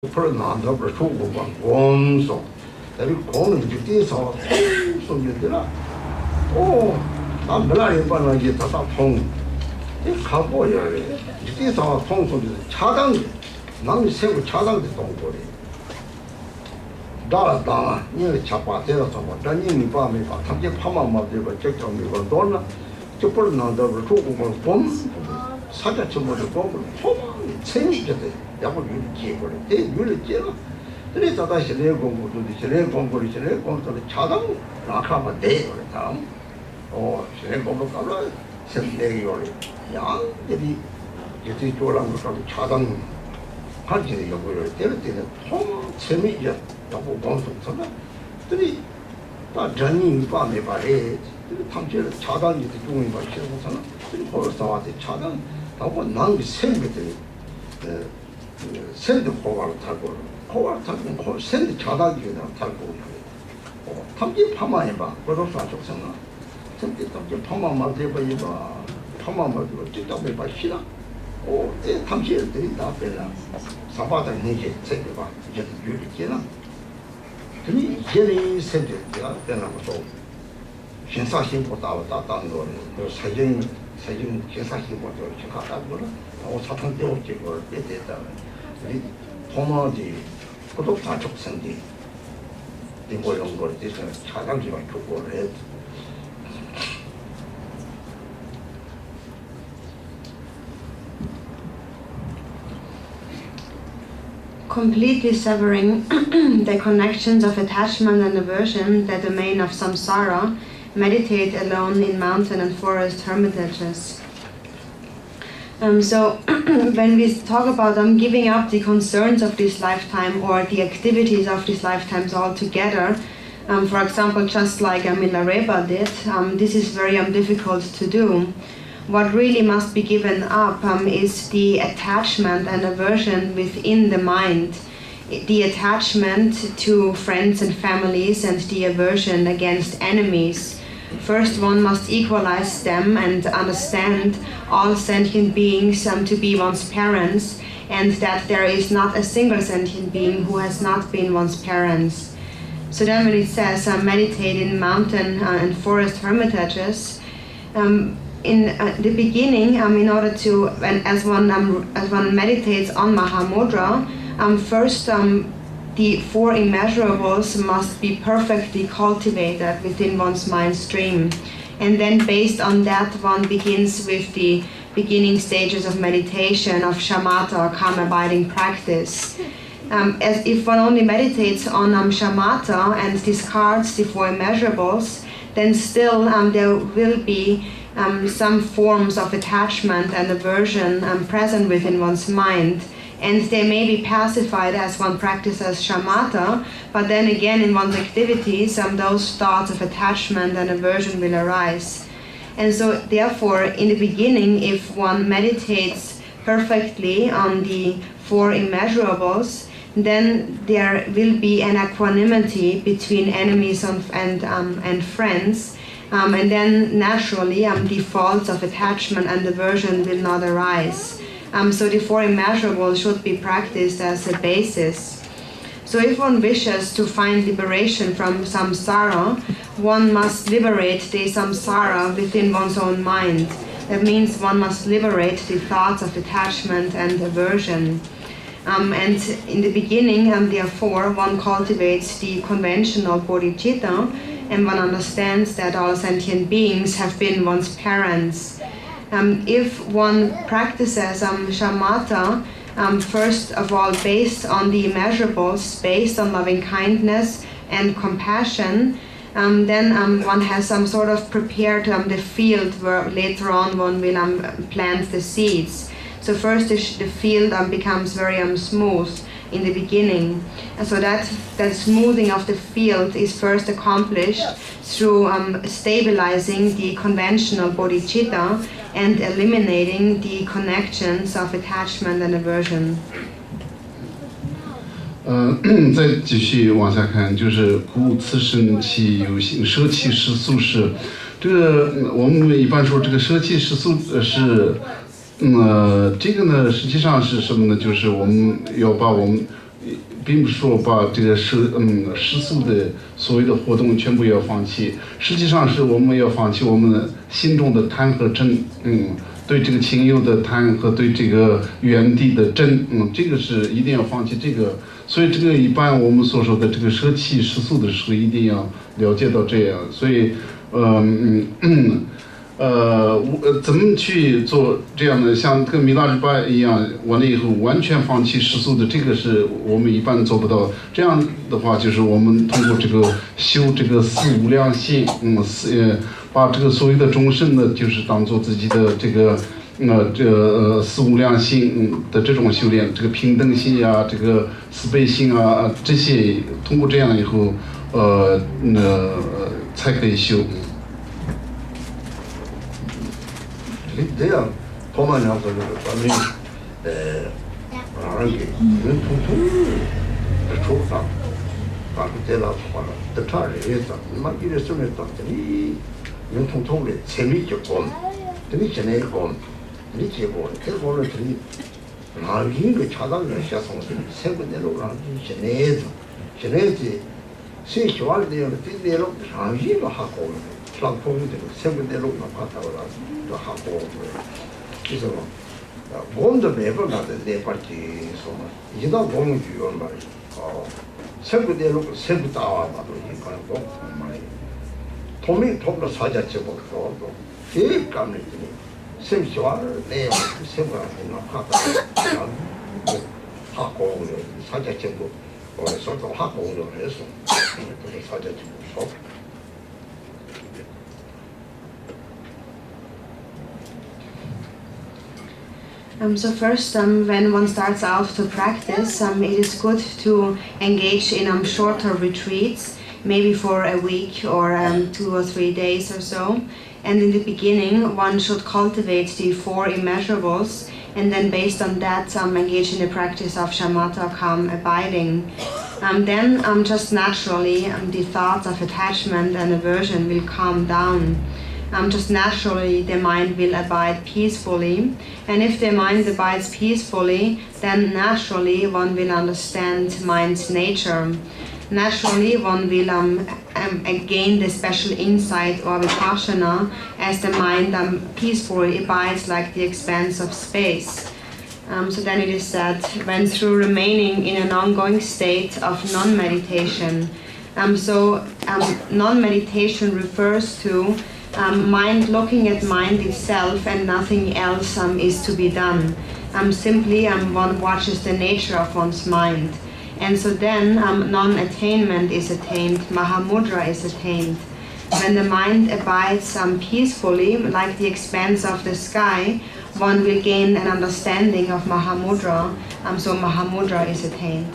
不是拿到不是出国吧？光说，但是光能就介绍说就对了。哦，那没那人把那一打通，你看不一样的，就介绍通说就是恰当的，那你社会恰当的动作的。当然，你恰把这个什么，但你没把，他们就怕嘛这个这叫没个多了，就不是拿到不是出国嘛，光啥叫什么就光不了，成立就是。要不女的结过来，对，女的结了，这里找到现在公布做的，现在公布的恰当，那看嘛对过来他们，哦，现在公布搞了，是那个样的，样这里就是做那个搞的恰当，看起来要不要，对了，通成立一要不光说什么，这里把人民把没把这个他们觉得恰当就是中医把写不成了，这里或者说的恰当，他我哪个生活的，身体活完了才过来，活完了才过，身体恰当就那才过来。哦，他们就怕嘛一把，不说算出生了，身体他们就怕嘛这个一把，怕嘛这个就到没把洗了。哦，这他们现在这里那边了，上班的那些这个吧，就是有的见了。这里现在身体这样跟他们说，先杀辛苦打当多的，财经先杀辛苦就去看打过了，我查通掉结果别得的。你通常的不都发出生的，你我用过的这是恰当地方出过来。Completely severing the connections of attachment and aversion, the domain of samsara, meditate alone in mountain and forest hermitages. So when we talk about giving up the concerns of this lifetime or the activities of these lifetimes altogether, for example, just like Milarepa did, this is very difficult to do. What really must be given up is the attachment and aversion within the mind, the attachment to friends and families and the aversion against enemies. First, one must equalize them and understand all sentient beings to be one's parents, and that there is not a single sentient being who has not been one's parents. So then when it says meditate in mountain and forest hermitages, in the beginning, in order to, as one meditates on Mahamudra, first the four immeasurables must be perfectly cultivated within one's mind stream. And then based on that, one begins with the beginning stages of meditation, of shamatha or calm abiding practice. As if one only meditates on shamatha and discards the four immeasurables, then still there will be some forms of attachment and aversion present within one's mind. And they may be pacified as one practices shamatha, but then again in one's activities, those thoughts of attachment and aversion will arise. And so therefore, in the beginning, if one meditates perfectly on the four immeasurables, then there will be an equanimity between enemies and friends, and then naturally the faults of attachment and aversion will not arise. So the four immeasurables should be practiced as a basis. So if one wishes to find liberation from samsara, one must liberate the samsara within one's own mind. That means one must liberate the thoughts of attachment and aversion. And in the beginning, therefore, one cultivates the conventional bodhicitta, and one understands that all sentient beings have been one's parents. If one practices shamatha, first of all based on the immeasurables, based on loving kindness and compassion, then one has some sort of prepared the field where later on one will plant the seeds. So first the field becomes very smooth in the beginning. And so that smoothing of the field is first accomplished through stabilizing the conventional bodhicitta and eliminating the connections of attachment and aversion. 再继续往下看，就是故此生其有形，舍弃世俗是，这个我们一般说这个舍弃世俗是，这个呢实际上是什么呢？就是我们要把我们并不是说把这个世俗的所有的活动全部要放弃，实际上是我们要放弃我们心中的贪和嗔，对这个情有的贪和对这个原地的嗔，这个是一定要放弃这个。所以这个一般我们所说的这个舍弃世俗的时候，一定要了解到这样。所以，怎么去做这样的？像跟米拉日巴一样，完了以后完全放弃世俗的，这个是我们一般做不到。这样的话，就是我们通过这个修这个四无量心，把这个所有的众生呢，就是当做自己的这个。四无量心的这种修炼，这个平等心呀，这个慈悲心啊，这些通过这样以后，才可以修。这样，他们两个人咱们那个人通的出上，把这老话了，这差人也长，妈一个什么长的，你人通的前面就讲，这里现在讲。你结果，结果呢？这哪一个恰当人下从的，三个年路上现在子，现在子，谁喜欢的呢？这年路上一个下过了，上坡的三个年路上爬到了，就下过了。就是说，我们的没办法的那把的说嘛，一到我们就要嘛，三个年路三个大啊嘛都一般讲嘛，同名同的差价结果说说，这干的这里。生小孩那样生活很好，好高了，大家进步，我说到好高了还是，都是大家进步少。So first, when one starts out to practice, it is good to engage in shorter retreats, maybe for a week or 2 or 3 days or so. And in the beginning, one should cultivate the 4 immeasurables, and then based on that, engage in the practice of shamatha, calm abiding. Then just naturally, the thoughts of attachment and aversion will calm down. Just naturally, the mind will abide peacefully. And if the mind abides peacefully, then naturally one will understand mind's nature. Naturally, one will gain the special insight or vipassana as the mind peacefully abides like the expanse of space. So then it is said, when through remaining in an ongoing state of non-meditation. Non-meditation refers to mind looking at mind itself and nothing else is to be done. Simply one watches the nature of one's mind. And so then non-attainment is attained, Mahamudra is attained. When the mind abides peacefully, like the expanse of the sky, one will gain an understanding of Mahamudra, so Mahamudra is attained.